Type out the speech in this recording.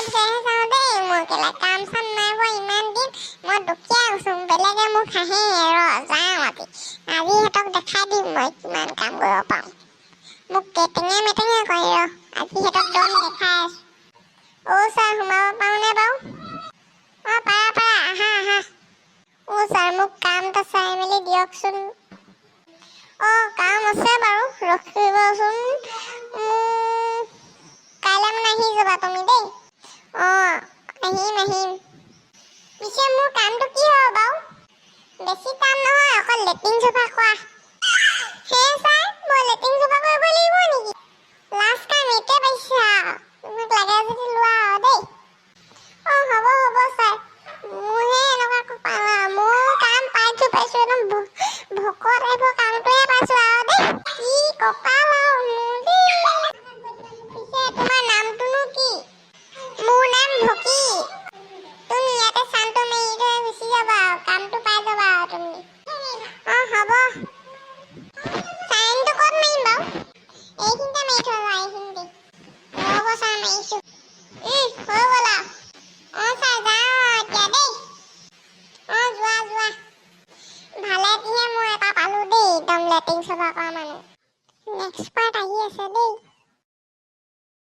পিছতহে চাওঁ দেই মই কেলা কাম চাম নাই হোৱা ইমান দিন মই দুখীয়া গৈছোঁ বেলেগে মোক হাঁহে যাওঁ আজি সিহঁতক দেখাই দিম মই কিমান কাম কৰিব পাৰোঁ মোক কেটেঙে মেটেঙে কয় আজি সিহঁতক দম দেখাই আছোঁ ছাৰ সোমাব পাৰোঁনে বাৰু পাৰা আহা ছাৰ মোক কাম এটা চাই মেলি দিয়কচোন কাম আছে বাৰু ৰখিবচোন কাইলৈ মানে আহি যাবা তুমি দেই আহিম পিছে মোৰ কামটো কি হ'ব বাৰু বেছি কাম নহয় অকল লেট্ৰিন চাফা কৰা ছাৰ মই লেট্ৰিন চাফা কৰিব লাগিব নেকি লাষ্ট কাম এতিয়া পাইছা তোমাক লাগে যদি লোৱা দেই হ'ব ছাৰ মোৰহে এনেকুৱা কপাল মোৰ কাম পাইছোঁ একদম ভকত আহিব কামটোহে পাইছোঁ দেই কি কপাল মোৰ দেই পিছে তোমাৰ নামটোনো কি মোৰ নাম ভকি তুমি ইয়াতে চানটো মাৰি থৈ গুচি যাবা কামটো পাই যাবা তুমি হ'ব চাইনটো ক'ত মাৰিম বাৰু এইখিনিতে মাৰি থৈ যোৱা এইখিনিতে ৰ'ব ছাৰ মাৰিছোঁ হৈ গ'ল ছাৰ যাওঁ এতিয়া দেই যোৱা ভালে দিহে মই এটা পালোঁ দেই একদম লেট্ৰিন চাফা কৰা মানুহ নেক্সট পাৰ্ট আহি আছে দেই